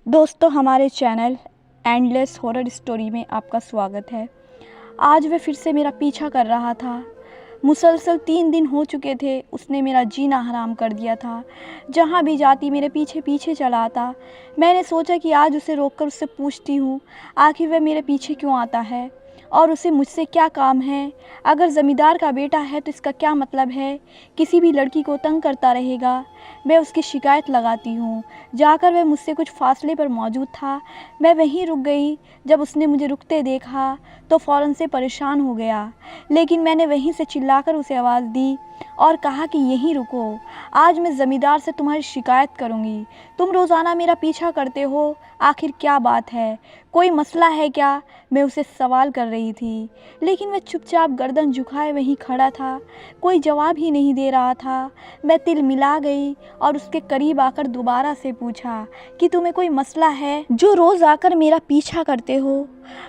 दोस्तों, हमारे channel endless horror story में आपका स्वागत है। आज वह फिर से मेरा पीछा कर रहा था। मुसलसल 3 दिन हो चुके थे। उसने मेरा जीना हराम कर दिया था। जहाँ भी जाती मेरे पीछे पीछे चला आता। मैंने सोचा कि आज उसे रोककर उससे पूछती हूँ, आखिर वह मेरे पीछे क्यों आता है और उसे मुझसे क्या काम है। अगर ज़मींदार का बेटा है तो इसका क्या मतलब है, किसी भी लड़की को तंग करता रहेगा। मैं उसकी शिकायत लगाती हूँ। जाकर वह मुझसे कुछ फासले पर मौजूद था। मैं वहीं रुक गई। जब उसने मुझे रुकते देखा तो फ़ौरन से परेशान हो गया, लेकिन मैंने वहीं से चिल्लाकर उसे आवाज़ दी और कहा कि यहीं रुको, आज मैं ज़मींदार से तुम्हारी शिकायत करूँगी। तुम रोज़ाना मेरा पीछा करते हो, आखिर क्या बात है, कोई मसला है क्या। मैं उसे सवाल कर रही थी, लेकिन वह चुपचाप गर्दन झुकाए वहीं खड़ा था। कोई जवाब ही नहीं दे रहा था। मैं तिल मिला गई और उसके करीब आकर दोबारा से पूछा कि तुम्हें कोई मसला है जो रोज़ आकर मेरा पीछा करते हो।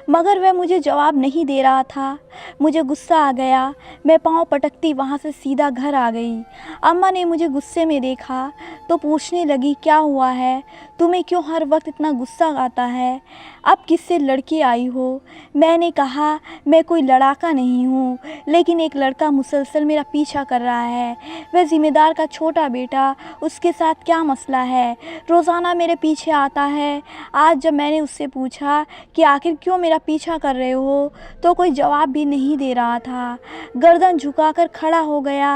मगर वह मुझे जवाब नहीं दे रहा था। मुझे गुस्सा आ गया। मैं पाँव पटकती वहाँ से सीधा घर आ गई। अम्मा ने मुझे गुस्से में देखा तो पूछने लगी, क्या हुआ है, तुम्हें क्यों हर वक्त इतना गुस्सा आता है, अब किससे लड़के आई हो। मैंने कहा, मैं कोई लड़ाका नहीं हूँ, लेकिन एक लड़का मुसलसल मेरा पीछा कर रहा है। वह ज़िम्मेदार का छोटा बेटा, उसके साथ क्या मसला है, रोज़ाना मेरे पीछे आता है। आज जब मैंने उससे पूछा कि आखिर क्यों मेरा पीछा कर रहे हो, तो कोई जवाब भी नहीं दे रहा था। गर्दन झुकाकर खड़ा हो गया।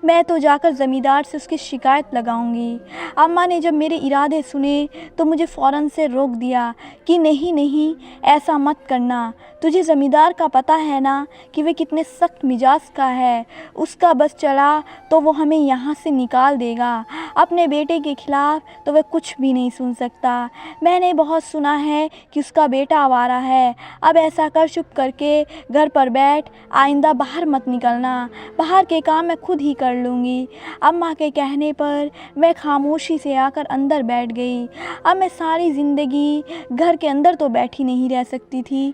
मैं तो जाकर ज़मींदार से उसकी शिकायत लगाऊंगी। अम्मा ने जब मेरे इरादे सुने तो मुझे फ़ौरन से रोक दिया कि नहीं नहीं, ऐसा मत करना। तुझे ज़मींदार का पता है ना कि वह कितने सख्त मिजाज का है। उसका बस चला तो वो हमें यहाँ से निकाल देगा। अपने बेटे के खिलाफ़ तो वह कुछ भी नहीं सुन सकता। मैंने बहुत सुना है कि उसका बेटा आवारा है। अब ऐसा कर, चुप करके घर पर बैठ, आइंदा बाहर मत निकलना। बाहर के काम मैं खुद ही कर लूँगी। अम्मा के कहने पर मैं खामोशी से आकर अंदर बैठ गई। अब मैं सारी ज़िंदगी घर के अंदर तो बैठी नहीं रह सकती थी।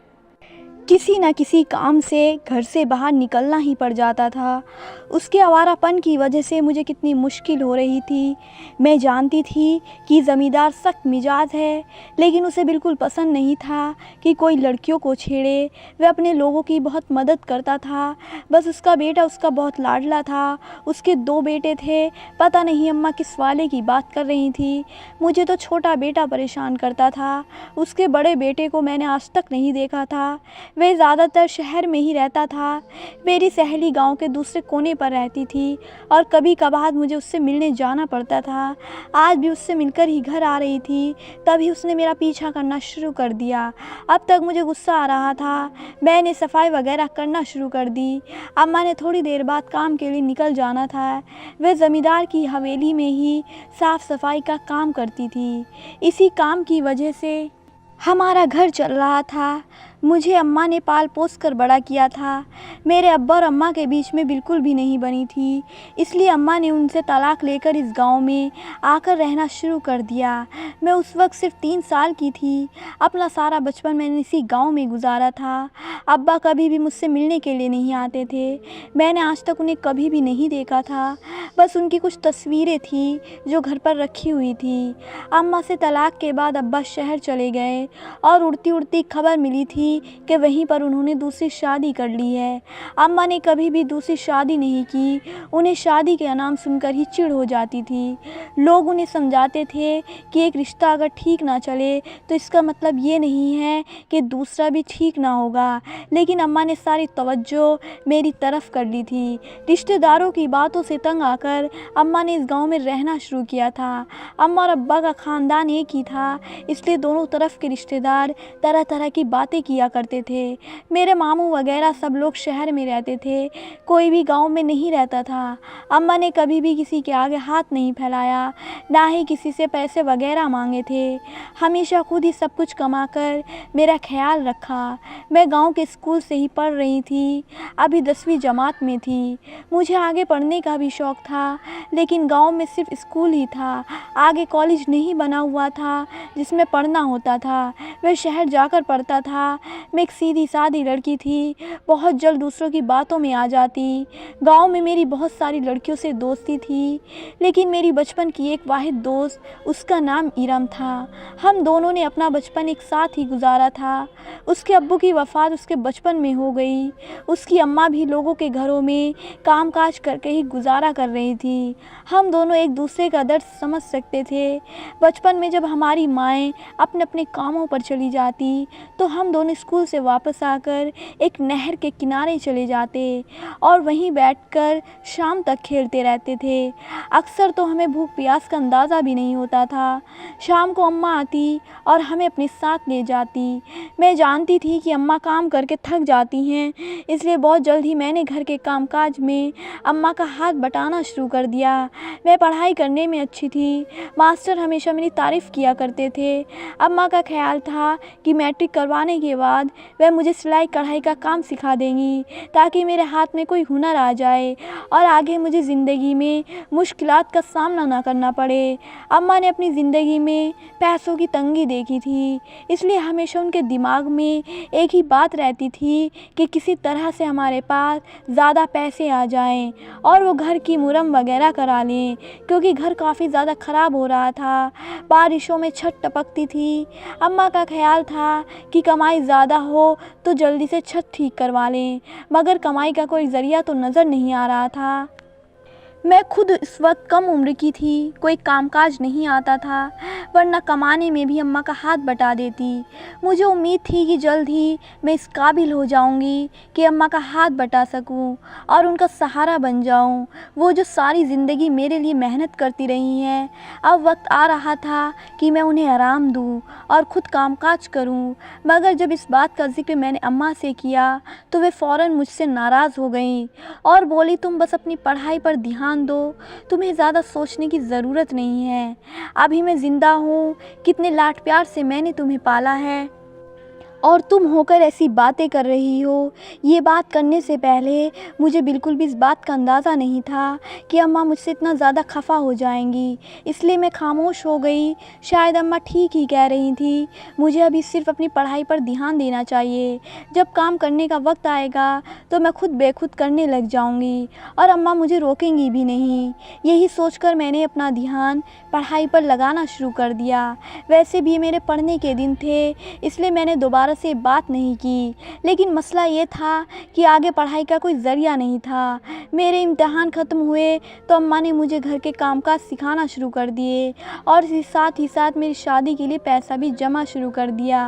किसी न किसी काम से घर से बाहर निकलना ही पड़ जाता था। उसके आवारापन की वजह से मुझे कितनी मुश्किल हो रही थी। मैं जानती थी कि ज़मींदार सख्त मिजाज है, लेकिन उसे बिल्कुल पसंद नहीं था कि कोई लड़कियों को छेड़े। वह अपने लोगों की बहुत मदद करता था। बस उसका बेटा उसका बहुत लाडला था। उसके 2 बेटे थे। पता नहीं अम्मा किस वाले की बात कर रही थी। मुझे तो छोटा बेटा परेशान करता था। उसके बड़े बेटे को मैंने आज तक नहीं देखा था। वह ज़्यादातर शहर में ही रहता था। मेरी सहेली गांव के दूसरे कोने पर रहती थी और कभी कभार मुझे उससे मिलने जाना पड़ता था। आज भी उससे मिलकर ही घर आ रही थी, तभी उसने मेरा पीछा करना शुरू कर दिया। अब तक मुझे गुस्सा आ रहा था। मैंने सफाई वगैरह करना शुरू कर दी। अम्मा ने थोड़ी देर बाद काम के लिए निकल जाना था। वह ज़मींदार की हवेली में ही साफ़ सफाई का काम करती थी। इसी काम की वजह से हमारा घर चल रहा था। मुझे अम्मा ने पाल पोस कर बड़ा किया था। मेरे अब्बा और अम्मा के बीच में बिल्कुल भी नहीं बनी थी, इसलिए अम्मा ने उनसे तलाक लेकर इस गांव में आकर रहना शुरू कर दिया। मैं उस वक्त सिर्फ 3 साल की थी। अपना सारा बचपन मैंने इसी गांव में गुजारा था। अब्बा कभी भी मुझसे मिलने के लिए नहीं आते थे। मैंने आज तक उन्हें कभी भी नहीं देखा था। बस उनकी कुछ तस्वीरें थी जो घर पर रखी हुई थी। अम्मा से तलाक के बाद अब्बा शहर चले गए और उड़ती उड़ती खबर मिली थी कि वहीं पर उन्होंने दूसरी शादी कर ली है। अम्मा ने कभी भी दूसरी शादी नहीं की। उन्हें शादी के नाम सुनकर ही चिढ़ हो जाती थी। लोग उन्हें समझाते थे कि एक रिश्ता अगर ठीक ना चले तो इसका मतलब ये नहीं है कि दूसरा भी ठीक ना होगा। लेकिन अम्मा ने सारी तवज्जो मेरी तरफ कर ली थी। रिश्तेदारों की बातों से तंग आकर अम्मा ने इस गाँव में रहना शुरू किया था। अम्मा और अब्बा का ख़ानदान एक ही था, इसलिए दोनों तरफ के रिश्तेदार तरह तरह की बातें किया करते थे। मेरे मामू वगैरह सब लोग शहर में रहते थे, कोई भी गांव में नहीं रहता था। अम्मा ने कभी भी किसी के आगे हाथ नहीं फैलाया, ना ही किसी से पैसे वगैरह मांगे थे। हमेशा खुद ही सब कुछ कमाकर मेरा ख्याल रखा। मैं गांव के स्कूल से ही पढ़ रही थी, अभी 10वीं जमात में थी। मुझे आगे पढ़ने का भी शौक़ था, लेकिन गाँव में सिर्फ स्कूल ही था, आगे कॉलेज नहीं बना हुआ था जिसमें पढ़ना होता था। वह शहर जाकर पढ़ता था। मैं एक सीधी सादी लड़की थी, बहुत जल्द दूसरों की बातों में आ जाती। गांव में मेरी बहुत सारी लड़कियों से दोस्ती थी, लेकिन मेरी बचपन की एक वाहिद दोस्त, उसका नाम इरम था। हम दोनों ने अपना बचपन एक साथ ही गुजारा था। उसके अब्बू की वफ़ात उसके बचपन में हो गई। उसकी अम्मा भी लोगों के घरों में कामकाज करके ही गुजारा कर रही थी। हम दोनों एक दूसरे का दर्द समझ सकते थे। बचपन में जब हमारी माएँ अपने अपने कामों पर चली जाती, तो हम दोनों स्कूल से वापस आकर एक नहर के किनारे चले जाते और वहीं बैठकर शाम तक खेलते रहते थे। अक्सर तो हमें भूख प्यास का अंदाज़ा भी नहीं होता था। शाम को अम्मा आती और हमें अपने साथ ले जाती। मैं जानती थी कि अम्मा काम करके थक जाती हैं, इसलिए बहुत जल्द ही मैंने घर के कामकाज में अम्मा का हाथ बटाना शुरू कर दिया। मैं पढ़ाई करने में अच्छी थी। मास्टर हमेशा मेरी तारीफ़ किया करते थे। अम्मा का ख़्याल था कि मैट्रिक करवाने के बाद वह मुझे सिलाई कढ़ाई का काम सिखा देंगी, ताकि मेरे हाथ में कोई हुनर आ जाए और आगे मुझे ज़िंदगी में मुश्किलात का सामना ना करना पड़े। अम्मा ने अपनी ज़िंदगी में पैसों की तंगी देखी थी, इसलिए हमेशा उनके दिमाग में एक ही बात रहती थी कि किसी तरह से हमारे पास ज़्यादा पैसे आ जाएं और वो घर की मुरम्म वगैरह करा लें, क्योंकि घर काफ़ी ज़्यादा ख़राब हो रहा था। बारिशों में छत टपकती थी। अम्मा का ख़्याल था कि कमाई ज़्यादा हो तो जल्दी से छत ठीक करवा लें, मगर कमाई का कोई ज़रिया तो नज़र नहीं आ रहा था। मैं खुद इस वक्त कम उम्र की थी, कोई कामकाज नहीं आता था, वरना कमाने में भी अम्मा का हाथ बटा देती। मुझे उम्मीद थी कि जल्द ही मैं इस काबिल हो जाऊंगी कि अम्मा का हाथ बटा सकूं और उनका सहारा बन जाऊं। वो जो सारी ज़िंदगी मेरे लिए मेहनत करती रही हैं, अब वक्त आ रहा था कि मैं उन्हें आराम दूं और ख़ुद कामकाज करूं। मगर जब इस बात का जिक्र मैंने अम्मा से किया तो वे फ़ौरन मुझसे नाराज़ हो गईं और बोली, तुम बस अपनी पढ़ाई पर ध्यान दो, तुम्हें ज़्यादा सोचने की ज़रूरत नहीं है। अभी मैं ज़िंदा हूँ, कितने लाड प्यार से मैंने तुम्हें पाला है और तुम होकर ऐसी बातें कर रही हो। ये बात करने से पहले मुझे बिल्कुल भी इस बात का अंदाज़ा नहीं था कि अम्मा मुझसे इतना ज़्यादा खफा हो जाएंगी, इसलिए मैं खामोश हो गई। शायद अम्मा ठीक ही कह रही थी, मुझे अभी सिर्फ अपनी पढ़ाई पर ध्यान देना चाहिए। जब काम करने का वक्त आएगा तो मैं खुद बेखुद करने लग जाऊंगी और अम्मा मुझे रोकेंगी भी नहीं। यही सोचकर मैंने अपना ध्यान पढ़ाई पर लगाना शुरू कर दिया। वैसे भी मेरे पढ़ने के दिन थे, इसलिए मैंने दोबारा से बात नहीं की, लेकिन मसला ये था कि आगे पढ़ाई का कोई ज़रिया नहीं था। मेरे इम्तिहान ख़त्म हुए तो अम्मा ने मुझे घर के कामकाज सिखाना शुरू कर दिए और साथ ही साथ मेरी शादी के लिए पैसा भी जमा शुरू कर दिया।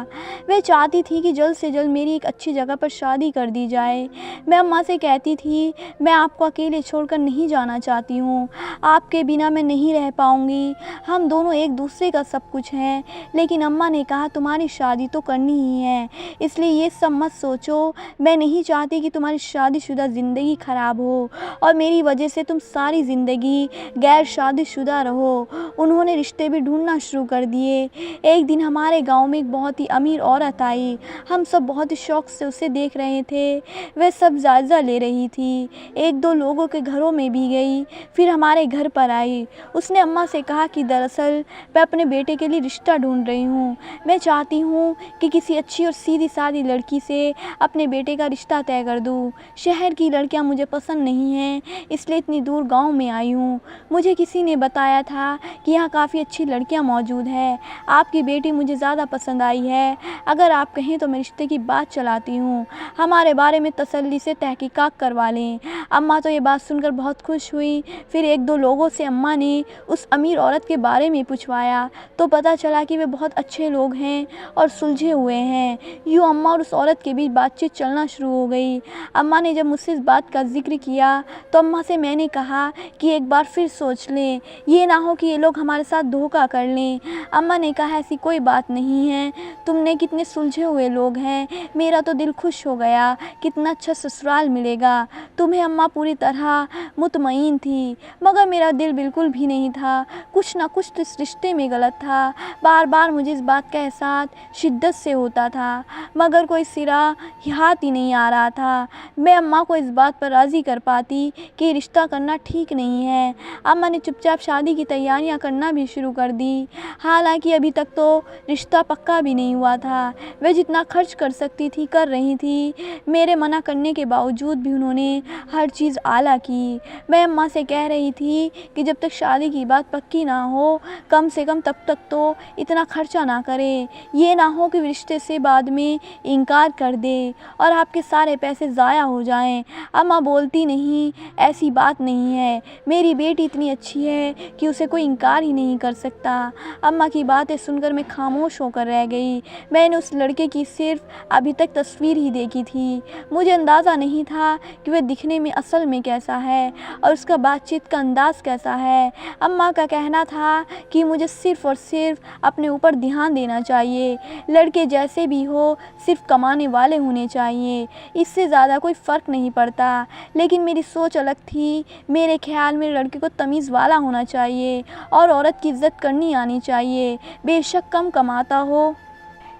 वे चाहती थी कि जल्द से जल्द मेरी एक अच्छी जगह पर शादी कर दी जाए। मैं अम्मा से कहती थी, मैं आपको अकेले छोड़कर नहीं जाना चाहती हूँ, आपके बिना मैं नहीं रह पाऊँगी, हम दोनों एक दूसरे का सब कुछ हैं। लेकिन अम्मा ने कहा, तुम्हारी शादी तो करनी ही है, इसलिए ये सब मत सोचो। मैं नहीं चाहती कि तुम्हारी शादीशुदा ज़िंदगी ख़राब हो और मेरी वजह से तुम सारी ज़िंदगी गैर शादीशुदा रहो। उन्होंने रिश्ते भी ढूंढना शुरू कर दिए। एक दिन हमारे गांव में एक बहुत ही अमीर औरत आई। हम सब बहुत ही शौक़ से उसे देख रहे थे। वह सब जायज़ा ले रही थी। एक दो लोगों के घरों में भी गई, फिर हमारे घर पर आई। उसने अम्मा से कहा कि दरअसल मैं अपने बेटे के लिए रिश्ता ढूंढ रही हूँ। मैं चाहती हूँ कि किसी अच्छी और सीधी सादी लड़की से अपने बेटे का रिश्ता तय कर दूँ। शहर की लड़कियाँ मुझे पसंद नहीं हैं, इसलिए इतनी दूर गांव में आई हूँ। मुझे किसी ने बताया था कि यहाँ काफ़ी अच्छी लड़कियाँ मौजूद है। आपकी बेटी मुझे ज़्यादा पसंद आई है। अगर आप कहें तो मैं रिश्ते की बात चलाती हूँ, हमारे बारे में तसल्ली से तहकीकात करवा लें। अम्मा तो ये बात सुनकर बहुत खुश हुई। फिर एक दो लोगों से अम्मा ने उस अमीर औरत के बारे में पूछवाया तो पता चला कि वे बहुत अच्छे लोग हैं और सुलझे हुए हैं। यूँ अम्मा और उस औरत के बीच बातचीत चलना शुरू हो गई। अम्मा ने जब मुझसे इस बात का जिक्र किया तो अम्मा से मैंने कहा कि एक बार फिर सोच लें, ये ना हो कि ये लोग हमारे साथ धोखा कर लें। अम्मा ने कहा, ऐसी कोई बात नहीं है, तुमने कितने सुलझे हुए लोग हैं, मेरा तो दिल खुश हो गया, कितना अच्छा ससुराल मिलेगा तुम्हें। अम्मा पूरी तरह मुतमईन थी, मगर मेरा दिल बिल्कुल भी नहीं था। कुछ ना कुछ तो इस रिश्ते में गलत था। बार बार मुझे इस बात का एहसास शिद्दत से होता था, मगर कोई सिरा हाथ ही नहीं आ रहा था। मैं अम्मा को इस बात पर राज़ी कर पाती कि रिश्ता करना ठीक नहीं है। अम्मा ने चुपचाप शादी की तैयारियां करना भी शुरू कर दी। हालांकि अभी तक तो रिश्ता पक्का भी नहीं नहीं हुआ था। वह जितना खर्च कर सकती थी कर रही थी। मेरे मना करने के बावजूद भी उन्होंने हर चीज़ आला की। मैं अम्मा से कह रही थी कि जब तक शादी की बात पक्की ना हो, कम से कम तब तक तो इतना खर्चा ना करें। ये ना हो कि रिश्ते से बाद में इनकार कर दे और आपके सारे पैसे ज़ाया हो जाएं। अम्मा बोलती, नहीं, ऐसी बात नहीं है। मेरी बेटी इतनी अच्छी है कि उसे कोई इनकार ही नहीं कर सकता। अम्मा की बातें सुनकर मैं खामोश होकर रह गई। मैंने उस लड़के की सिर्फ अभी तक तस्वीर ही देखी थी। मुझे अंदाज़ा नहीं था कि वह दिखने में असल में कैसा है और उसका बातचीत का अंदाज़ कैसा है। अम्मा का कहना था कि मुझे सिर्फ़ और सिर्फ अपने ऊपर ध्यान देना चाहिए। लड़के जैसे भी हो, सिर्फ कमाने वाले होने चाहिए, इससे ज़्यादा कोई फ़र्क नहीं पड़ता। लेकिन मेरी सोच अलग थी। मेरे ख़्याल में लड़के को तमीज़ वाला होना चाहिए और औरत की इज़्ज़त करनी आनी चाहिए। बेशक कम कमाता हो,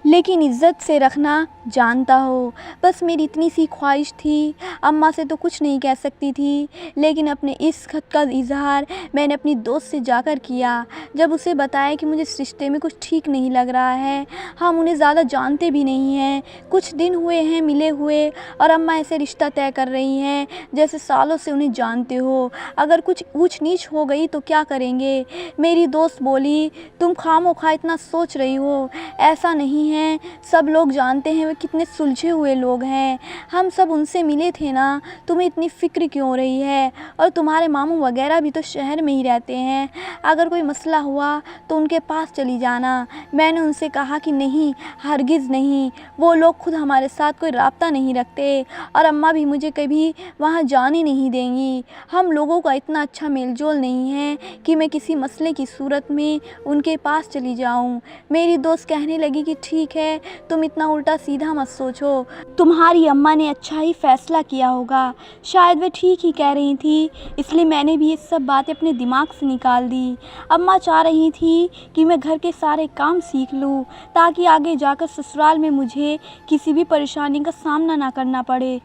लेकिन इज़्ज़त से रखना जानता हो। बस मेरी इतनी सी ख्वाहिश थी। अम्मा से तो कुछ नहीं कह सकती थी, लेकिन अपने इस खत का इज़हार मैंने अपनी दोस्त से जाकर किया। जब उसे बताया कि मुझे इस रिश्ते में कुछ ठीक नहीं लग रहा है, हम उन्हें ज़्यादा जानते भी नहीं हैं, कुछ दिन हुए हैं मिले हुए, और अम्मा ऐसे रिश्ता तय कर रही हैं जैसे सालों से उन्हें जानते हो। अगर कुछ ऊंच नीच हो गई तो क्या करेंगे? मेरी दोस्त बोली, तुम खामोखा इतना सोच रही हो, ऐसा नहीं है। सब लोग जानते हैं वे कितने सुलझे हुए लोग हैं। हम सब उनसे मिले थे ना, तुम्हें इतनी फ़िक्र क्यों हो रही है? और तुम्हारे मामू वगैरह भी तो शहर में ही रहते हैं। अगर कोई मसला हुआ तो उनके पास चली जाना। मैंने उनसे कहा कि नहीं, हरगिज़ नहीं, वो लोग खुद हमारे साथ कोई राब्ता नहीं रखते और अम्मा भी मुझे कभी वहाँ जाने नहीं देंगी। हम लोगों का इतना अच्छा मेलजोल नहीं है कि मैं किसी मसले की सूरत में उनके पास चली जाऊँ। मेरी दोस्त कहने लगी कि ठीक है, तुम इतना उल्टा सीधा मत सोचो, तुम्हारी अम्मा ने अच्छा ही फैसला किया होगा। शायद वे ठीक ही कह रही थी, इसलिए मैंने भी ये सब बातें अपने दिमाग से निकाल दी। अम्मा चाह रही थी कि मैं घर के सारे काम सीख लूँ ताकि आगे जाकर ससुराल में मुझे किसी भी परेशानी का सामना ना करना पड़े।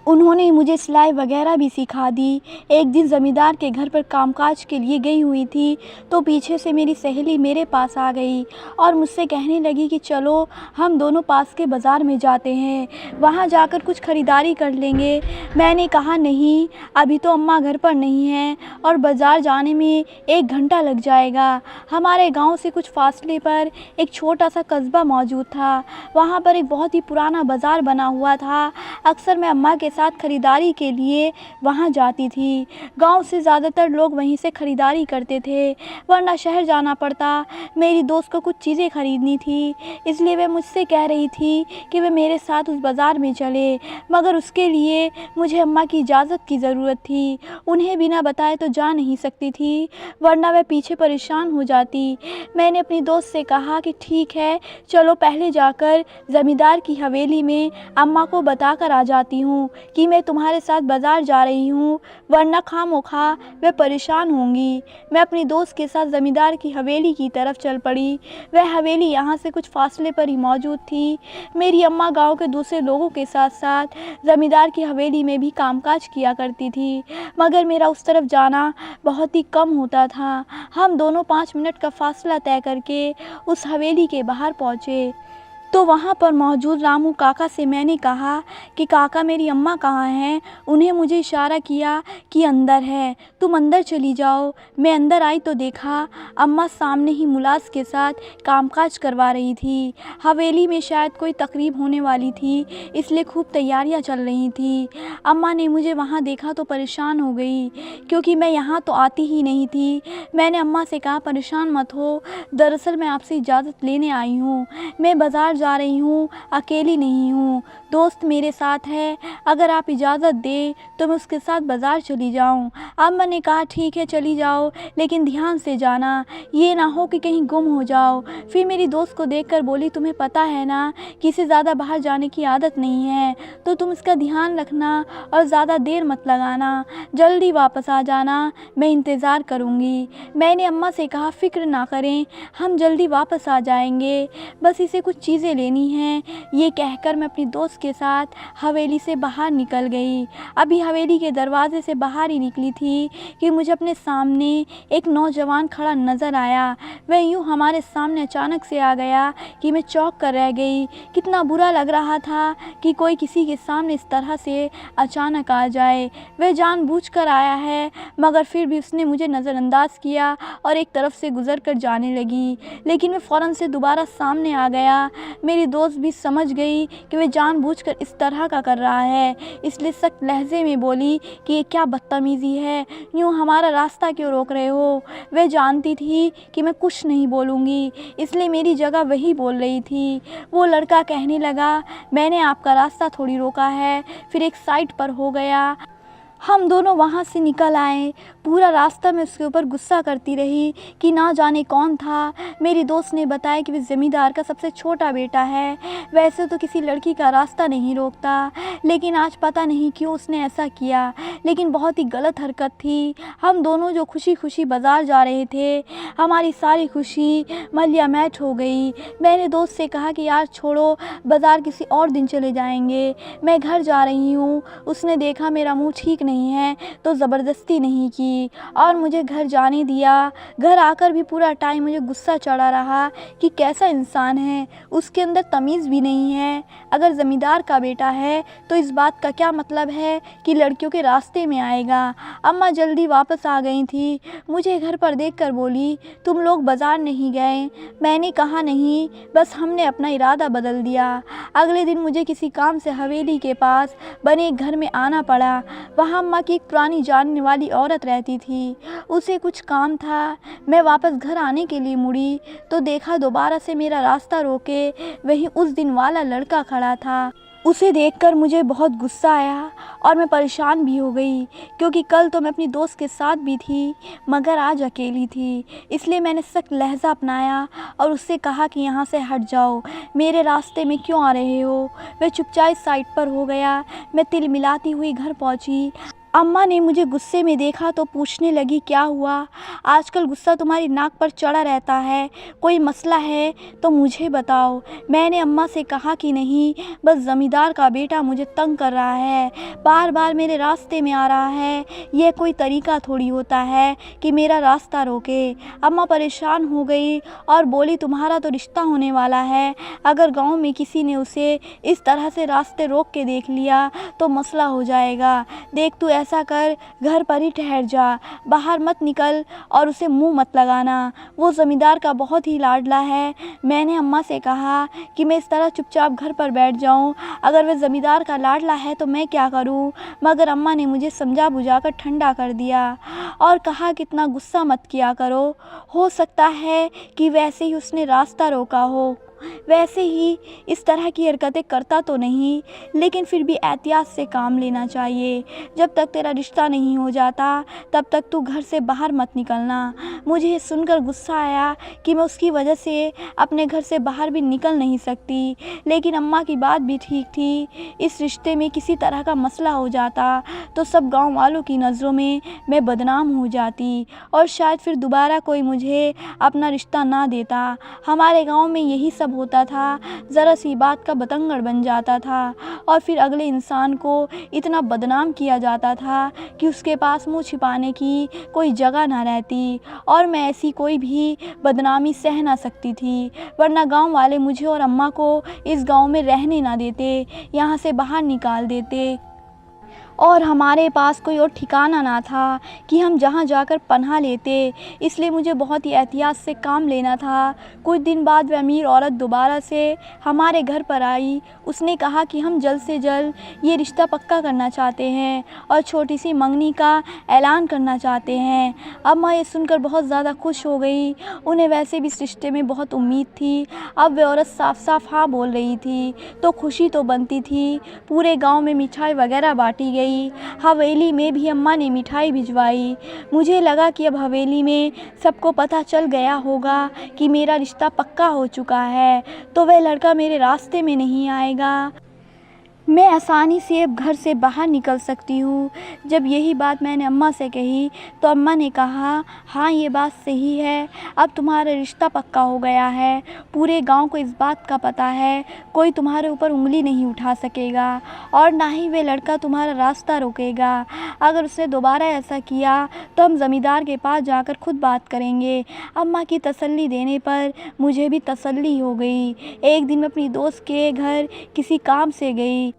उन्होंने मुझे सिलाई वगैरह भी सिखा दी। एक दिन ज़मींदार के घर पर कामकाज के लिए गई हुई थी तो पीछे से मेरी सहेली मेरे पास आ गई और मुझसे कहने लगी कि चलो हम दोनों पास के बाज़ार में जाते हैं, वहाँ जाकर कुछ ख़रीदारी कर लेंगे। मैंने कहा नहीं, अभी तो अम्मा घर पर नहीं है और बाज़ार जाने में 1 घंटा लग जाएगा। हमारे गाँव से कुछ फासले पर एक छोटा सा कस्बा मौजूद था। वहाँ पर एक बहुत ही पुराना बाज़ार बना हुआ था। अक्सर मैं अम्मा के साथ ख़रीदारी के लिए वहाँ जाती थी। गांव से ज़्यादातर लोग वहीं से ख़रीदारी करते थे, वरना शहर जाना पड़ता। मेरी दोस्त को कुछ चीज़ें ख़रीदनी थी, इसलिए वह मुझसे कह रही थी कि वह मेरे साथ उस बाज़ार में चले, मगर उसके लिए मुझे अम्मा की इजाज़त की ज़रूरत थी। उन्हें बिना बताए तो जा नहीं सकती थी, वरना वह पीछे परेशान हो जाती। मैंने अपनी दोस्त से कहा कि ठीक है, चलो पहले जाकर ज़मींदार की हवेली में अम्मा को बता कर आ जाती हूँ कि मैं तुम्हारे साथ बाज़ार जा रही हूँ, वरना खामोखा वे परेशान होंगी। मैं अपनी दोस्त के साथ ज़मींदार की हवेली की तरफ चल पड़ी। वह हवेली यहाँ से कुछ फासले पर ही मौजूद थी। मेरी अम्मा गांव के दूसरे लोगों के साथ साथ ज़मींदार की हवेली में भी कामकाज किया करती थी, मगर मेरा उस तरफ जाना बहुत ही कम होता था। हम दोनों 5 मिनट का फासला तय करके उस हवेली के बाहर पहुँचे तो वहाँ पर मौजूद रामू काका से मैंने कहा कि काका, मेरी अम्मा कहाँ हैं? उन्हें मुझे इशारा किया कि अंदर है, तुम अंदर चली जाओ। मैं अंदर आई तो देखा अम्मा सामने ही मुलाज के साथ कामकाज करवा रही थी। हवेली में शायद कोई तकरीब होने वाली थी, इसलिए खूब तैयारियां चल रही थी। अम्मा ने मुझे वहाँ देखा तो परेशान हो गई, क्योंकि मैं यहाँ तो आती ही नहीं थी। मैंने अम्मा से कहा, परेशान मत हो, दरअसल मैं आपसे इजाज़त लेने आई हूँ। मैं बाज़ार जा रही हूँ, अकेली नहीं हूँ, दोस्त मेरे साथ है। अगर आप इजाज़त दें तो मैं उसके साथ बाज़ार चली जाऊँ। अम्मा ने कहा ठीक है चली जाओ, लेकिन ध्यान से जाना, ये ना हो कि कहीं गुम हो जाओ। फिर मेरी दोस्त को देखकर बोली, तुम्हें पता है ना कि इसे ज़्यादा बाहर जाने की आदत नहीं है, तो तुम इसका ध्यान रखना और ज़्यादा देर मत लगाना, जल्दी वापस आ जाना, मैं इंतज़ार करूँगी। मैंने अम्मा से कहा, फ़िक्र ना करें, हम जल्दी वापस आ जाएंगे, बस इसे कुछ चीज़ें लेनी हैं। ये कहकर मैं अपनी दोस्त के साथ हवेली से बाहर निकल गई। अभी हवेली के दरवाजे से बाहर ही निकली थी कि मुझे अपने सामने एक नौजवान खड़ा नज़र आया। वह यूँ हमारे सामने अचानक से आ गया कि मैं चौंक कर रह गई। कितना बुरा लग रहा था कि कोई किसी के सामने इस तरह से अचानक आ जाए। वह जानबूझकर आया है, मगर फिर भी उसने मुझे नज़रअंदाज किया और एक तरफ से गुजर कर जाने लगी। लेकिन वह फ़ौरन से दोबारा सामने आ गया। मेरी दोस्त भी समझ गई कि वह जानबूझकर इस तरह का कर रहा है, इसलिए सख्त लहजे में बोली कि ये क्या बदतमीज़ी है, यूँ हमारा रास्ता क्यों रोक रहे हो। वह जानती थी कि मैं कुछ नहीं बोलूँगी, इसलिए मेरी जगह वही बोल रही थी। वो लड़का कहने लगा, मैंने आपका रास्ता थोड़ी रोका है, फिर एक साइड पर हो गया। हम दोनों वहाँ से निकल आए। पूरा रास्ता मैं उसके ऊपर गुस्सा करती रही कि ना जाने कौन था। मेरी दोस्त ने बताया कि वह ज़मींदार का सबसे छोटा बेटा है। वैसे तो किसी लड़की का रास्ता नहीं रोकता, लेकिन आज पता नहीं क्यों उसने ऐसा किया, लेकिन बहुत ही गलत हरकत थी। हम दोनों जो खुशी खुशी बाज़ार जा रहे थे, हमारी सारी खुशी मलिया मैट हो गई। मैंने दोस्त से कहा कि यार छोड़ो, बाज़ार किसी और दिन चले जाएंगे, मैं घर जा रही हूँ। उसने देखा मेरा मुँह ठीक नहीं है तो ज़बरदस्ती नहीं की और मुझे घर जाने दिया। घर आकर भी पूरा टाइम मुझे गुस्सा चढ़ा रहा कि कैसा इंसान है, उसके अंदर तमीज़ भी नहीं है। अगर ज़मींदार का बेटा है तो इस बात का क्या मतलब है कि लड़कियों के रास्ते में आएगा। अम्मा जल्दी वापस आ गई थी। मुझे घर पर देखकर बोली, तुम लोग बाज़ार नहीं गए? मैंने कहा नहीं, बस हमने अपना इरादा बदल दिया। अगले दिन मुझे किसी काम से हवेली के पास बने एक घर में आना पड़ा। वहाँ अम्मा की एक पुरानी जानने वाली औरत रहती थी, उसे कुछ काम था। मैं वापस घर आने के लिए मुड़ी तो देखा दोबारा से मेरा रास्ता रोके वही उस दिन वाला लड़का खड़ा था। उसे देखकर मुझे बहुत गुस्सा आया और मैं परेशान भी हो गई, क्योंकि कल तो मैं अपनी दोस्त के साथ भी थी मगर आज अकेली थी। इसलिए मैंने सख्त लहज़ा अपनाया और उससे कहा कि यहाँ से हट जाओ, मेरे रास्ते में क्यों आ रहे हो। वह चुपचाप साइड पर हो गया। मैं तिलमिलाती हुई घर पहुँची। अम्मा ने मुझे गुस्से में देखा तो पूछने लगी, क्या हुआ, आजकल गुस्सा तुम्हारी नाक पर चढ़ा रहता है, कोई मसला है तो मुझे बताओ। मैंने अम्मा से कहा कि नहीं, बस ज़मींदार का बेटा मुझे तंग कर रहा है, बार बार मेरे रास्ते में आ रहा है। यह कोई तरीका थोड़ी होता है कि मेरा रास्ता रोके। अम्मा परेशान हो गई और बोली, तुम्हारा तो रिश्ता होने वाला है, अगर गाँव में किसी ने उसे इस तरह से रास्ते रोक के देख लिया तो मसला हो जाएगा। देख तू ऐसा कर, घर पर ही ठहर जा, बाहर मत निकल और उसे मुंह मत लगाना, वो ज़मींदार का बहुत ही लाडला है। मैंने अम्मा से कहा कि मैं इस तरह चुपचाप घर पर बैठ जाऊं, अगर वह ज़मींदार का लाडला है तो मैं क्या करूं। मगर अम्मा ने मुझे समझा बुझाकर ठंडा कर दिया और कहा कि इतना गुस्सा मत किया करो, हो सकता है कि वैसे ही उसने रास्ता रोका हो, वैसे ही इस तरह की हरकतें करता तो नहीं, लेकिन फिर भी एहतियात से काम लेना चाहिए। जब तक तेरा रिश्ता नहीं हो जाता तब तक तू घर से बाहर मत निकलना। मुझे ये सुनकर गुस्सा आया कि मैं उसकी वजह से अपने घर से बाहर भी निकल नहीं सकती, लेकिन अम्मा की बात भी ठीक थी। इस रिश्ते में किसी तरह का मसला हो जाता तो सब गाँव वालों की नज़रों में मैं बदनाम हो जाती और शायद फिर दोबारा कोई मुझे अपना रिश्ता ना देता। हमारे गाँव में यही सब होता था, ज़रा सी बात का बतंगड़ बन जाता था और फिर अगले इंसान को इतना बदनाम किया जाता था कि उसके पास मुंह छिपाने की कोई जगह ना रहती और मैं ऐसी कोई भी बदनामी सह ना सकती थी, वरना गांव वाले मुझे और अम्मा को इस गांव में रहने ना देते, यहाँ से बाहर निकाल देते और हमारे पास कोई और ठिकाना ना था कि हम जहाँ जाकर पनाह लेते। इसलिए मुझे बहुत ही एहतियात से काम लेना था। कुछ दिन बाद वह अमीर औरत दोबारा से हमारे घर पर आई। उसने कहा कि हम जल्द से जल्द ये रिश्ता पक्का करना चाहते हैं और छोटी सी मंगनी का ऐलान करना चाहते हैं। अम्मा ये सुनकर बहुत ज़्यादा खुश हो गई, उन्हें वैसे भी इस रिश्ते में बहुत उम्मीद थी। अब वह औरत साफ साफ हाँ बोल रही थी तो खुशी तो बनती थी। पूरे गाँव में मिठाई वगैरह बाँटी गई। हवेली में भी अम्मा ने मिठाई भिजवाई। मुझे लगा कि अब हवेली में सबको पता चल गया होगा कि मेरा रिश्ता पक्का हो चुका है तो वह लड़का मेरे रास्ते में नहीं आएगा। मैं आसानी से अब घर से बाहर निकल सकती हूँ। जब यही बात मैंने अम्मा से कही तो अम्मा ने कहा, हाँ ये बात सही है, अब तुम्हारा रिश्ता पक्का हो गया है, पूरे गांव को इस बात का पता है, कोई तुम्हारे ऊपर उंगली नहीं उठा सकेगा और ना ही वे लड़का तुम्हारा रास्ता रोकेगा। अगर उसने दोबारा ऐसा किया तो हम ज़मींदार के पास जाकर खुद बात करेंगे। अम्मा की तसल्ली देने पर मुझे भी तसल्ली हो गई। एक दिन मैं अपनी दोस्त के घर किसी काम से गई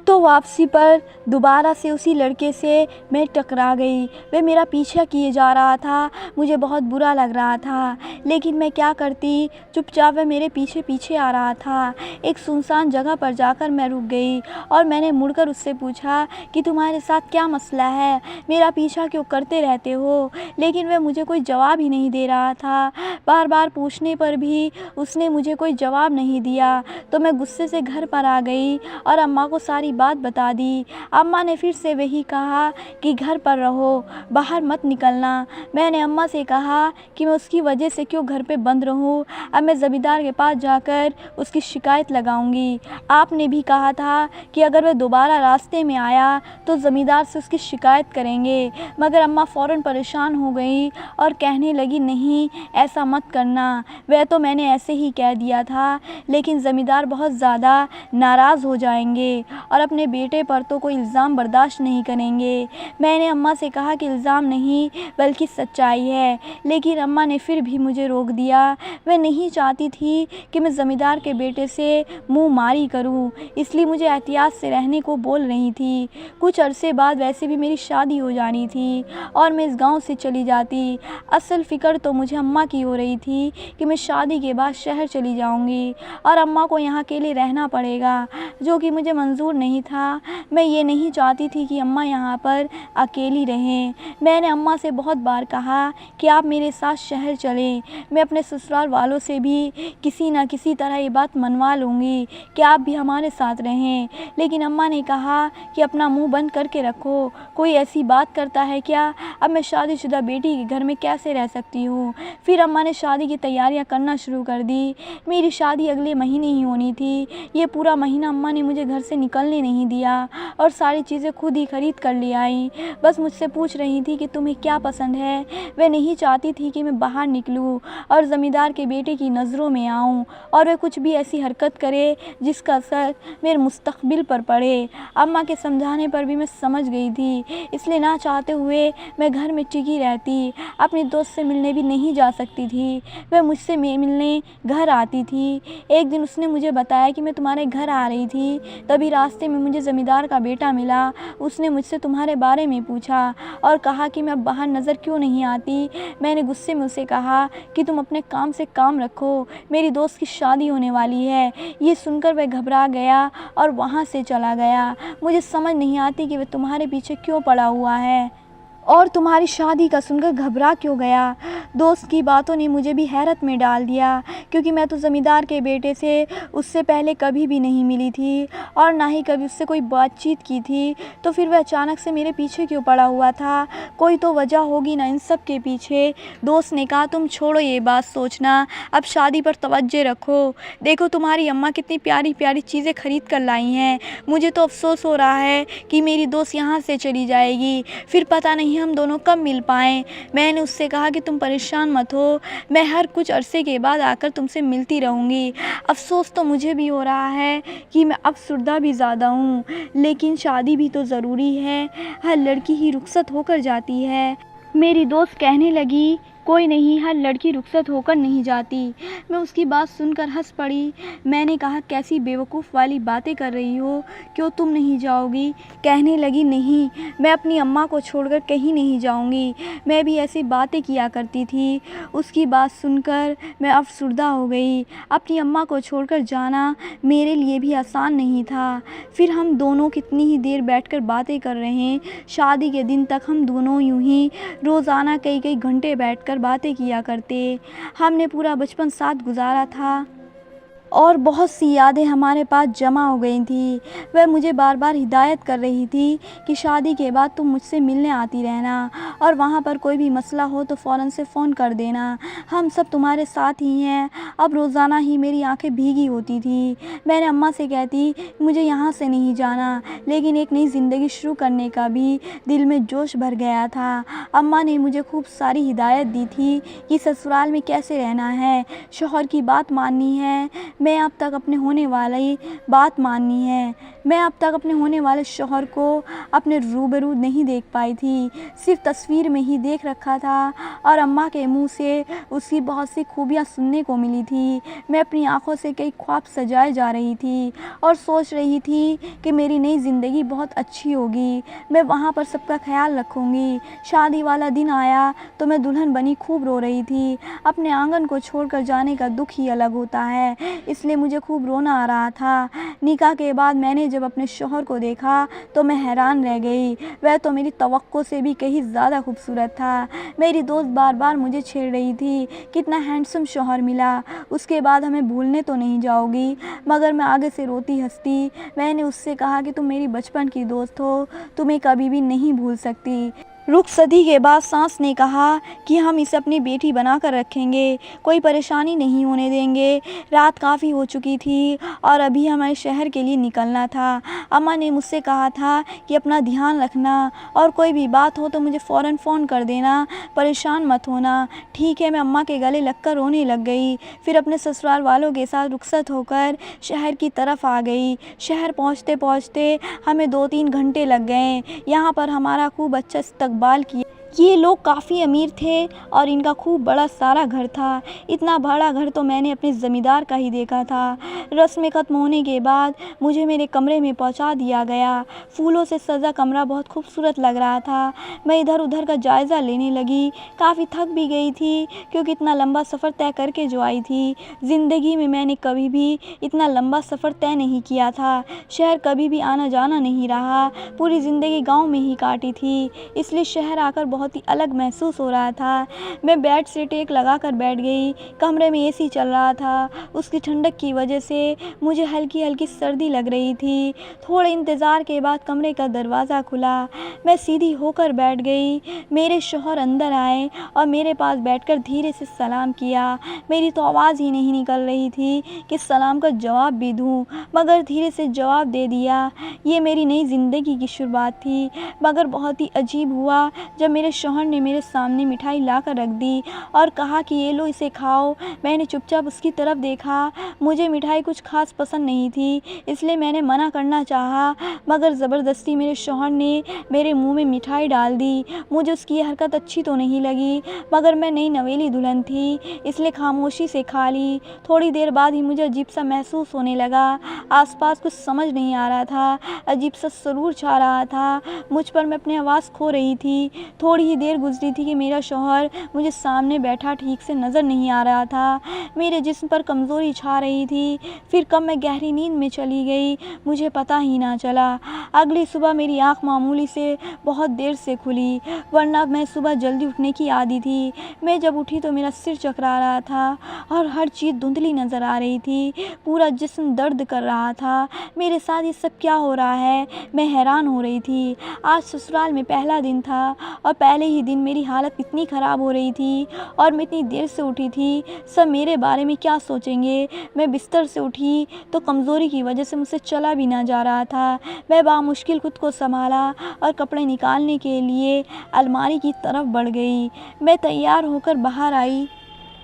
तो वापसी पर दोबारा से उसी लड़के से मैं टकरा गई। वह मेरा पीछा किए जा रहा था, मुझे बहुत बुरा लग रहा था, लेकिन मैं क्या करती, चुपचाप वह मेरे पीछे पीछे आ रहा था। एक सुनसान जगह पर जाकर मैं रुक गई और मैंने मुड़कर उससे पूछा कि तुम्हारे साथ क्या मसला है, मेरा पीछा क्यों करते रहते हो। लेकिन वह मुझे कोई जवाब ही नहीं दे रहा था। बार बार पूछने पर भी उसने मुझे कोई जवाब नहीं दिया। तो मैं गुस्से से घर पर आ गई और अम्मा को सारी बात बता दी। अम्मा ने फिर से वही कहा कि घर पर रहो, बाहर मत निकलना। मैंने अम्मा से कहा कि मैं उसकी वजह से क्यों घर पे बंद रहूं, अब मैं ज़मींदार के पास जाकर उसकी शिकायत लगाऊंगी। आपने भी कहा था कि अगर वह दोबारा रास्ते में आया तो ज़मींदार से उसकी शिकायत करेंगे। मगर अम्मा फ़ौरन परेशान हो गई और कहने लगी, नहीं ऐसा मत करना। वह तो मैंने ऐसे ही कह दिया था, लेकिन ज़मींदार बहुत ज़्यादा नाराज़ हो जाएंगे और अपने बेटे पर तो कोई इल्ज़ाम बर्दाश्त नहीं करेंगे। मैंने अम्मा से कहा कि इल्ज़ाम नहीं बल्कि सच्चाई है, लेकिन अम्मा ने फिर भी मुझे रोक दिया। वह नहीं चाहती थी कि मैं ज़मींदार के बेटे से मुँह मारी करूं, इसलिए मुझे एहतियात से रहने को बोल रही थी। कुछ अरसे बाद वैसे भी मेरी शादी हो जानी थी और मैं इस गाँव से चली जाती। असल फ़िक्र तो मुझे अम्मा की हो रही थी कि मैं शादी के बाद शहर चली जाऊँगी और अम्मा को यहाँ अकेले रहना पड़ेगा, जो कि मुझे मंजूर नहीं था। मैं ये नहीं चाहती थी कि अम्मा यहाँ पर अकेली रहें। मैंने अम्मा से बहुत बार कहा कि आप मेरे साथ शहर चलें, मैं अपने ससुराल वालों से भी किसी न किसी तरह ये बात मनवा लूँगी कि आप भी हमारे साथ रहें। लेकिन अम्मा ने कहा कि अपना मुंह बंद करके रखो, कोई ऐसी बात करता है क्या, अब मैं शादीशुदा बेटी के घर में कैसे रह सकती हूँ। फिर अम्मा ने शादी की तैयारियाँ करना शुरू कर दी। मेरी शादी अगले महीने ही होनी थी। ये पूरा महीना अम्मा ने मुझे घर से निकलने नहीं दिया और सारी चीज़ें खुद ही खरीद कर ले आई। बस मुझसे पूछ रही थी कि तुम्हें क्या पसंद है। वह नहीं चाहती थी कि मैं बाहर निकलूं और ज़मींदार के बेटे की नज़रों में आऊं और वह कुछ भी ऐसी हरकत करे जिसका असर मेरे मुस्तकबिल पर पड़े। अम्मा के समझाने पर भी मैं समझ गई थी, इसलिए ना चाहते हुए मैं घर में टिकी रहती। अपनी दोस्त से मिलने भी नहीं जा सकती थी। वह मुझसे मिलने घर आती थी। एक दिन उसने मुझे बताया कि मैं तुम्हारे घर आ रही थी, तभी रास्ते में मुझे ज़मींदार का बेटा मिला। उसने मुझसे तुम्हारे बारे में पूछा और कहा कि मैं अब बाहर नज़र क्यों नहीं आती। मैंने गुस्से में उसे कहा कि तुम अपने काम से काम रखो, मेरी दोस्त की शादी होने वाली है। ये सुनकर वह घबरा गया और वहाँ से चला गया। मुझे समझ नहीं आती कि वह तुम्हारे पीछे क्यों पड़ा हुआ है और तुम्हारी शादी का सुनकर घबरा क्यों गया। दोस्त की बातों ने मुझे भी हैरत में डाल दिया, क्योंकि मैं तो ज़मींदार के बेटे से उससे पहले कभी भी नहीं मिली थी और ना ही कभी उससे कोई बातचीत की थी। तो फिर वह अचानक से मेरे पीछे क्यों पड़ा हुआ था, कोई तो वजह होगी ना इन सब के पीछे। दोस्त ने कहा, तुम छोड़ो ये बात सोचना, अब शादी पर तवज्जो रखो। देखो तुम्हारी अम्मा कितनी प्यारी प्यारी चीज़ें खरीद कर लाई हैं। मुझे तो अफसोस हो रहा है कि मेरी दोस्त यहाँ से चली जाएगी, फिर पता नहीं हम दोनों कब मिल पाएँ। मैंने उससे कहा कि तुम परेशान मत हो, मैं हर कुछ अरसे के बाद आकर तुमसे मिलती रहूँगी। अफसोस तो मुझे भी हो रहा है कि मैं अफसुर्दा भी ज़्यादा हूँ, लेकिन शादी भी तो ज़रूरी है, हर लड़की ही रुखसत होकर जाती है। मेरी दोस्त कहने लगी, कोई नहीं, हर लड़की रुखसत होकर नहीं जाती। मैं उसकी बात सुनकर हंस पड़ी। मैंने कहा, कैसी बेवकूफ़ वाली बातें कर रही हो, क्यों तुम नहीं जाओगी। कहने लगी, नहीं, मैं अपनी अम्मा को छोड़कर कहीं नहीं जाऊंगी, मैं भी ऐसी बातें किया करती थी। उसकी बात सुनकर मैं अफसुर्दा हो गई। अपनी अम्मा को छोड़कर जाना मेरे लिए भी आसान नहीं था। फिर हम दोनों कितनी ही देर बैठकर बातें कर रहे। शादी के दिन तक हम दोनों यूं ही रोज़ाना कई कई घंटे बैठकर बातें किया करते। हमने पूरा बचपन साथ गुजारा था। और बहुत सी यादें हमारे पास जमा हो गई थी। वह मुझे बार बार हिदायत कर रही थी कि शादी के बाद तुम मुझसे मिलने आती रहना और वहाँ पर कोई भी मसला हो तो फ़ौरन से फ़ोन कर देना, हम सब तुम्हारे साथ ही हैं। अब रोज़ाना ही मेरी आंखें भीगी होती थी। मैंने अम्मा से कहती मुझे यहाँ से नहीं जाना, लेकिन एक नई ज़िंदगी शुरू करने का भी दिल में जोश भर गया था। अम्मा ने मुझे खूब सारी हिदायत दी थी कि ससुराल में कैसे रहना है, शौहर की बात माननी है। मैं अब तक अपने होने वाली बात माननी है। मैं अब तक अपने होने वाले शौहर को अपने रूबरू नहीं देख पाई थी, सिर्फ तस्वीर में ही देख रखा था और अम्मा के मुंह से उसकी बहुत सी खूबियाँ सुनने को मिली थी। मैं अपनी आंखों से कई ख्वाब सजाए जा रही थी और सोच रही थी कि मेरी नई ज़िंदगी बहुत अच्छी होगी, मैं वहाँ पर सबका ख्याल रखूँगी। शादी वाला दिन आया तो मैं दुल्हन बनी खूब रो रही थी। अपने आंगन को छोड़कर जाने का दुख ही अलग होता है, इसलिए मुझे खूब रोना आ रहा था। निकाह के बाद मैंने जब अपने शौहर को देखा तो मैं हैरान रह गई। वह तो मेरी तवक्को से भी कहीं ज़्यादा खूबसूरत था। मेरी दोस्त बार बार मुझे छेड़ रही थी, कितना हैंडसम शौहर मिला, उसके बाद हमें भूलने तो नहीं जाओगी। मगर मैं आगे से रोती हंसती। मैंने उससे कहा कि तुम मेरी बचपन की दोस्त हो, तुम्हें कभी भी नहीं भूल सकती। रुखसती के बाद सास ने कहा कि हम इसे अपनी बेटी बनाकर रखेंगे, कोई परेशानी नहीं होने देंगे। रात काफ़ी हो चुकी थी और अभी हमें शहर के लिए निकलना था। अम्मा ने मुझसे कहा था कि अपना ध्यान रखना और कोई भी बात हो तो मुझे फ़ौरन फ़ोन कर देना, परेशान मत होना। ठीक है, मैं अम्मा के गले लगकर रोने लग गई। फिर अपने ससुराल वालों के साथ रुखसत होकर शहर की तरफ आ गई। शहर पहुँचते पहुँचते हमें 2-3 घंटे लग गए। यहाँ पर हमारा खूब अच्छा इस्तकबाल किया। ये लोग काफ़ी अमीर थे और इनका खूब बड़ा सारा घर था। इतना बड़ा घर तो मैंने अपने ज़मींदार का ही देखा था। रस्में ख़त्म होने के बाद मुझे मेरे कमरे में पहुंचा दिया गया। फूलों से सजा कमरा बहुत खूबसूरत लग रहा था। मैं इधर उधर का जायज़ा लेने लगी। काफ़ी थक भी गई थी क्योंकि इतना लंबा सफ़र तय करके जो आई थी। ज़िंदगी में मैंने कभी भी इतना लंबा सफ़र तय नहीं किया था। शहर कभी भी आना जाना नहीं रहा। पूरी ज़िंदगी गाँव में ही काटी थी, इसलिए शहर आकर बहुत ही अलग महसूस हो रहा था। मैं बेड से टेक लगाकर बैठ गई। कमरे में एसी चल रहा था, उसकी ठंडक की वजह से मुझे हल्की हल्की सर्दी लग रही थी। थोड़े इंतज़ार के बाद कमरे का दरवाज़ा खुला। मैं सीधी होकर बैठ गई। मेरे शौहर अंदर आए और मेरे पास बैठकर धीरे से सलाम किया। मेरी तो आवाज़ ही नहीं निकल रही थी कि सलाम का जवाब भी दूँ, मगर धीरे से जवाब दे दिया। ये मेरी नई ज़िंदगी की शुरुआत थी, मगर बहुत ही अजीब हुआ जब मेरे शौहर ने मेरे सामने मिठाई लाकर रख दी और कहा कि ये लो, इसे खाओ। मैंने चुपचाप उसकी तरफ देखा। मुझे मिठाई कुछ खास पसंद नहीं थी, इसलिए मैंने मना करना चाहा, मगर ज़बरदस्ती मेरे शौहर ने मेरे मुंह में मिठाई डाल दी। मुझे उसकी ये हरकत अच्छी तो नहीं लगी, मगर मैं नई नवेली दुल्हन थी, इसलिए खामोशी से खा ली। थोड़ी देर बाद ही मुझे अजीब सा महसूस होने लगा। आसपास कुछ समझ नहीं आ रहा था, अजीब सा सुरूर छा रहा था मुझ पर। मैं अपनी आवाज़ खो रही थी। थोड़ी ही देर गुजरी थी कि मेरा शौहर मुझे सामने बैठा ठीक से नज़र नहीं आ रहा था। मेरे जिस्म पर कमज़ोरी छा रही थी। फिर कब मैं गहरी नींद में चली गई, मुझे पता ही ना चला। अगली सुबह मेरी आँख मामूली से बहुत देर से खुली, वरना मैं सुबह जल्दी उठने की आदी थी। मैं जब उठी तो मेरा सिर चकरा रहा था और हर चीज़ धुंधली नज़र आ रही थी। पूरा जिस्म दर्द कर रहा था। मेरे साथ ये सब क्या हो रहा है, मैं हैरान हो रही थी। आज ससुराल में पहला दिन था और पहले ही दिन मेरी हालत इतनी ख़राब हो रही थी और मैं इतनी देर से उठी थी। सब मेरे बारे में क्या सोचेंगे। मैं बिस्तर से उठी तो कमज़ोरी की वजह से मुझसे चला भी ना जा रहा था। मैं बामुश्किल खुद को संभाला और कपड़े निकालने के लिए अलमारी की तरफ बढ़ गई। मैं तैयार होकर बाहर आई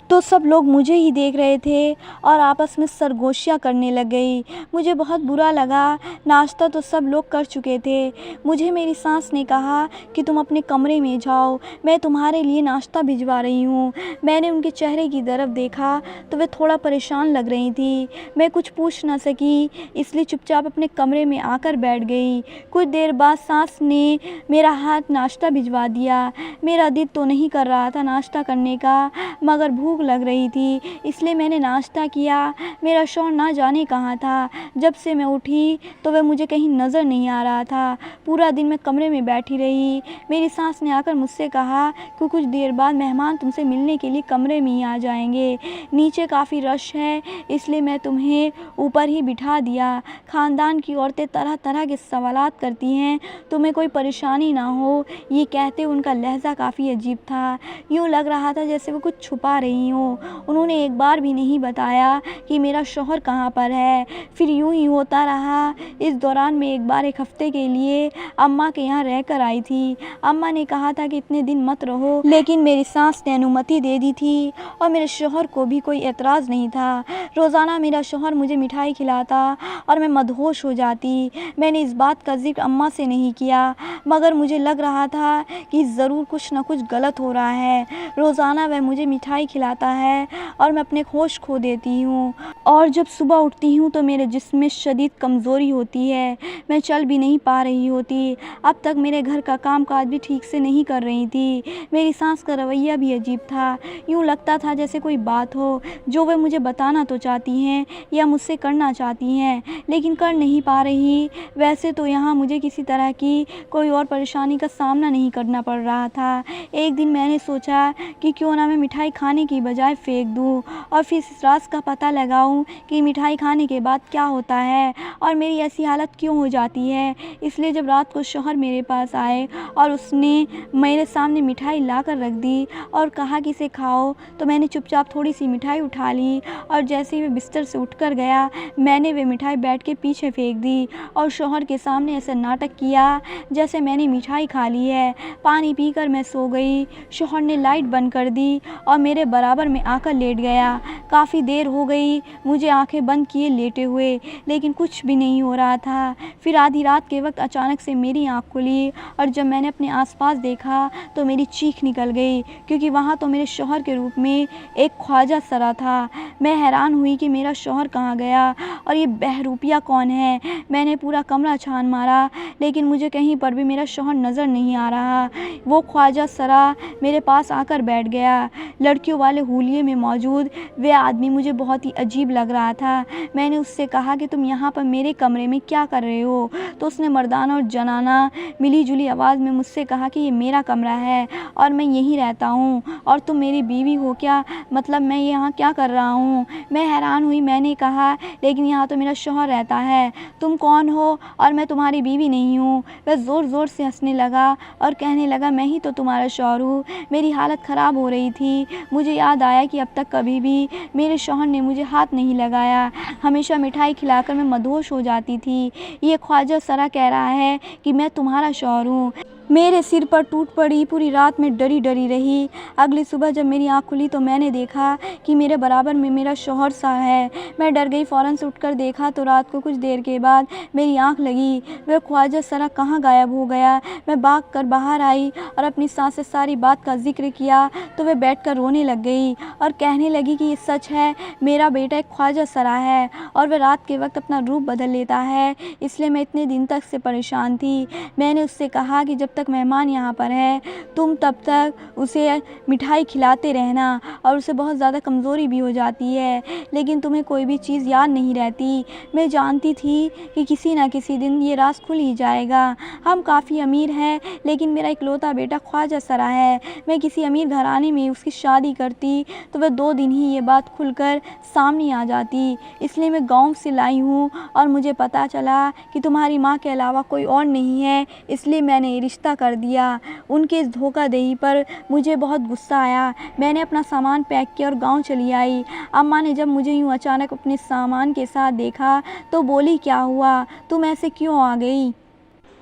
तो सब लोग मुझे ही देख रहे थे और आपस में सरगोशियाँ करने लग गई। मुझे बहुत बुरा लगा। नाश्ता तो सब लोग कर चुके थे। मुझे मेरी सास ने कहा कि तुम अपने कमरे में जाओ, मैं तुम्हारे लिए नाश्ता भिजवा रही हूँ। मैंने उनके चेहरे की तरफ देखा तो वे थोड़ा परेशान लग रही थी। मैं कुछ पूछ ना सकी, इसलिए चुपचाप अपने कमरे में आकर बैठ गई। कुछ देर बाद सास ने मेरा हाथ नाश्ता भिजवा दिया। मेरा दिल तो नहीं कर रहा था नाश्ता करने का, मगर भूख भूख लग रही थी, इसलिए मैंने नाश्ता किया। मेरा शौहर ना जाने कहाँ था। जब से मैं उठी तो वह मुझे कहीं नज़र नहीं आ रहा था। पूरा दिन मैं कमरे में बैठी रही। मेरी सास ने आकर मुझसे कहा कि कुछ देर बाद मेहमान तुमसे मिलने के लिए कमरे में ही आ जाएंगे। नीचे काफ़ी रश है, इसलिए मैं तुम्हें ऊपर ही बिठा दिया। ख़ानदान की औरतें तरह तरह के सवालात करती हैं, तुम्हें कोई परेशानी ना हो। ये कहते उनका लहज़ा काफ़ी अजीब था। यूँ लग रहा था जैसे वो कुछ छुपा रही हों। उन्होंने एक बार भी नहीं बताया कि मेरा शौहर कहाँ पर है। फिर यूँ ही होता रहा। इस दौरान मैं एक बार 1 हफ़्ते के लिए अम्मा के यहाँ रहकर आई थी। अम्मा ने कहा था कि इतने दिन मत रहो, लेकिन मेरी सास ने अनुमति दे दी थी और मेरे शौहर को भी कोई एतराज़ नहीं था। रोज़ाना मेरा शौहर मुझे मिठाई खिलाता और मैं मदहोश हो जाती। मैंने इस बात का ज़िक्र अम्मा से नहीं किया, मगर मुझे लग रहा था कि ज़रूर कुछ न कुछ गलत हो रहा है। रोज़ाना वह मुझे मिठाई खिलाता है और मैं अपने होश खो देती हूँ, और जब सुबह उठती हूँ तो मेरे जिस्म में शदीद कमज़ोरी होती है। मैं चल भी नहीं पा रही होती। अब तक मेरे घर का काम काज भी ठीक से नहीं कर रही थी। मेरी सास का रवैया भी अजीब था। यूँ लगता था जैसे कोई बात हो जो वे मुझे बताना तो चाहती हैं या मुझसे करना चाहती हैं, लेकिन कर नहीं पा रही। वैसे तो यहाँ मुझे किसी तरह की कोई और परेशानी का सामना नहीं करना पड़ रहा था। एक दिन मैंने सोचा कि क्यों ना मैं मिठाई खाने की बजाय फेंक दूँ और फिर इस राज का पता लगाऊँ कि मिठाई खाने के बाद क्या होता है और मेरी ऐसी हालत क्यों हो जाती है। इसलिए जब रात को शौहर मेरे पास आए और उसने मेरे सामने मिठाई ला कर रख दी और कहा कि इसे खाओ, तो मैंने चुपचाप थोड़ी सी मिठाई उठा ली और जैसे ही वह बिस्तर से उठकर गया, मैंने वह मिठाई बेड के पीछे फेंक दी और शौहर के सामने ऐसा नाटक किया जैसे मैंने मिठाई खा ली है। पानी पीकर मैं सो गई। शौहर ने लाइट बंद कर दी और मेरे बराबर में आकर लेट गया। काफ़ी देर हो गई मुझे आंखें बंद किए लेटे हुए, लेकिन कुछ भी नहीं हो रहा था। फिर आधी रात के वक्त अचानक से मेरी आँख खुली और जब मैंने अपने आसपास देखा तो मेरी चीख निकल गई, क्योंकि वहाँ तो मेरे शौहर के रूप में एक ख्वाजा सरा था। मैं हैरान हुई कि मेरा शौहर कहाँ गया और ये बहरूपिया कौन है। मैंने पूरा कमरा छान मारा, लेकिन मुझे कहीं पर भी मेरा शौहर नज़र नहीं आ रहा। वो ख्वाजा सरा मेरे पास आकर बैठ गया। लड़कियों वाले हुलिये में मौजूद वह आदमी मुझे बहुत ही अजीब लग रहा था। मैंने उससे कहा कि तुम यहाँ पर मेरे कमरे में क्या कर रहे हो, तो उसने मर्दाना और जनाना मिली जुली आवाज़ में मुझसे कहा कि ये मेरा कमरा है और मैं यहीं रहता हूँ और तुम मेरी बीवी हो क्या, मतलब मैं यहाँ क्या कर रहा हूँ। मैं हैरान हुई। मैंने कहा लेकिन यहाँ तो मेरा शौहर रहता है, तुम कौन हो और मैं तुम्हारी बीवी नहीं हूँ। वह ज़ोर ज़ोर से हंसने लगा और कहने लगा मैं ही तो तुम्हारा शौहर हूँ। मेरी हालत ख़राब हो रही थी। मुझे याद आया कि अब तक कभी भी मेरे शौहर ने मुझे हाथ नहीं लगाया, हमेशा मिठाई खिलाकर मैं मदहोश हो जाती थी। ये ख्वाजा सरा कह रहा है कि मैं तुम्हारा शौहर हूँ। मेरे सिर पर टूट पड़ी। पूरी रात में डरी डरी रही। अगली सुबह जब मेरी आँख खुली तो मैंने देखा कि मेरे बराबर में मेरा शौहर सा है। मैं डर गई। फ़ौरन से उठकर देखा तो रात को कुछ देर के बाद मेरी आँख लगी। वह ख्वाजा सरा कहाँ गायब हो गया। मैं भाग कर बाहर आई और अपनी सास से सारी बात का जिक्र किया तो वह बैठकर रोने लग गई और कहने लगी कि ये सच है, मेरा बेटा एक ख्वाजा सरा है और वह रात के वक्त अपना रूप बदल लेता है, इसलिए मैं इतने दिन तक से परेशान थी। मैंने उससे कहा कि जब तक मेहमान यहाँ पर है तुम तब तक उसे मिठाई खिलाते रहना, और उसे बहुत ज़्यादा कमज़ोरी भी हो जाती है, लेकिन तुम्हें कोई भी चीज़ याद नहीं रहती। मैं जानती थी कि किसी न किसी दिन ये राज खुल ही जाएगा। हम काफ़ी अमीर हैं, लेकिन मेरा इकलौता बेटा ख्वाजा सरा है। मैं किसी अमीर घराने में उसकी शादी करती तो वह 2 दिन ही ये बात खुलकर सामने आ जाती, इसलिए मैं गाँव से लाई हूँ और मुझे पता चला कि तुम्हारी माँ के अलावा कोई और नहीं है, इसलिए मैंने ये रिश्ता कर दिया। उनके इस धोखाधड़ी पर मुझे बहुत गुस्सा आया। मैंने अपना सामान पैक किया और गांव चली आई। अम्मा ने जब मुझे यूँ अचानक अपने सामान के साथ देखा तो बोली क्या हुआ, तुम ऐसे क्यों आ गई,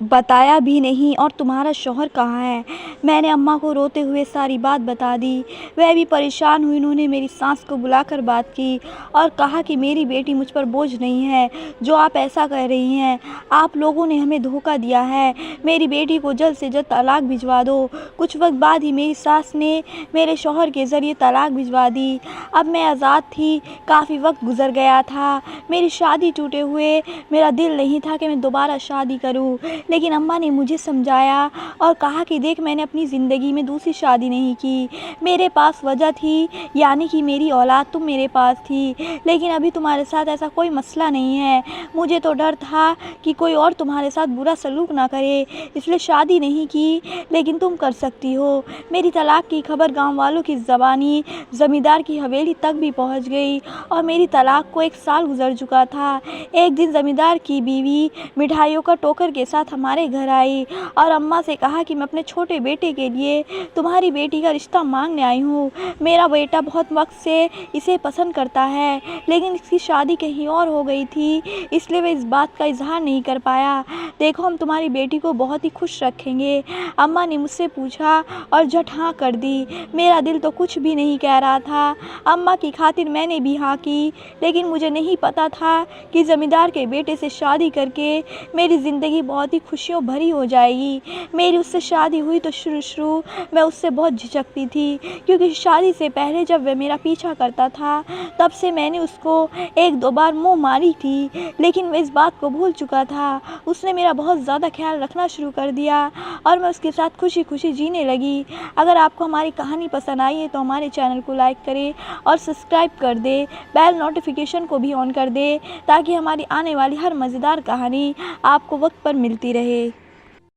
बताया भी नहीं, और तुम्हारा शौहर कहाँ है। मैंने अम्मा को रोते हुए सारी बात बता दी। वह भी परेशान हुई। उन्होंने मेरी सास को बुलाकर बात की और कहा कि मेरी बेटी मुझ पर बोझ नहीं है जो आप ऐसा कह रही हैं। आप लोगों ने हमें धोखा दिया है। मेरी बेटी को जल्द से जल्द तलाक भिजवा दो। कुछ वक्त बाद ही मेरी सास ने मेरे शौहर के ज़रिए तलाक भिजवा दी। अब मैं आज़ाद थी। काफ़ी वक्त गुजर गया था। मेरी शादी टूटे हुए मेरा दिल नहीं था कि मैं दोबारा शादी करूँ, लेकिन अम्मा ने मुझे समझाया और कहा कि देख, मैंने अपनी ज़िंदगी में दूसरी शादी नहीं की। मेरे पास वजह थी, यानी कि मेरी औलाद तुम मेरे पास थी, लेकिन अभी तुम्हारे साथ ऐसा कोई मसला नहीं है। मुझे तो डर था कि कोई और तुम्हारे साथ बुरा सलूक ना करे, इसलिए शादी नहीं की, लेकिन तुम कर सकती हो। मेरी तलाक की खबर गांव वालों की ज़बानी ज़मींदार की हवेली तक भी पहुंच गई और मेरी तलाक को 1 साल गुजर चुका था। एक दिन ज़मींदार की बीवी मिठाइयों का टोकर के साथ हमारे घर आई और अम्मा से कहा कि मैं अपने छोटे बेटे के लिए तुम्हारी बेटी का रिश्ता मांगने आई हूँ। मेरा बेटा बहुत वक्त से इसे पसंद करता है, लेकिन इसकी शादी कहीं और हो गई थी, इसलिए वह इस बात का इजहार नहीं कर पाया। देखो, हम तुम्हारी बेटी को बहुत ही खुश रखेंगे। अम्मा ने मुझसे पूछा और झट हाँ कर दी। मेरा दिल तो कुछ भी नहीं कह रहा था। अम्मा की खातिर मैंने भी हाँ की, लेकिन मुझे नहीं पता था कि ज़मींदार के बेटे से शादी करके मेरी ज़िंदगी बहुत ही खुशियों भरी हो जाएगी। मेरी उससे शादी हुई तो शुरू मैं उससे बहुत झिझकती थी, क्योंकि शादी से पहले जब वह मेरा पीछा करता था तब से मैंने उसको 1-2 बार मुँह मारी थी, लेकिन वह इस बात को भूल चुका था। उसने मेरा बहुत ज़्यादा ख्याल रखना शुरू कर दिया और मैं उसके साथ खुशी खुशी जीने लगी। अगर आपको हमारी कहानी पसंद आई है तो हमारे चैनल को लाइक करें और सब्सक्राइब कर दें, बेल नोटिफिकेशन को भी ऑन कर दें, ताकि हमारी आने वाली हर मज़ेदार कहानी आपको वक्त पर मिलती रहे।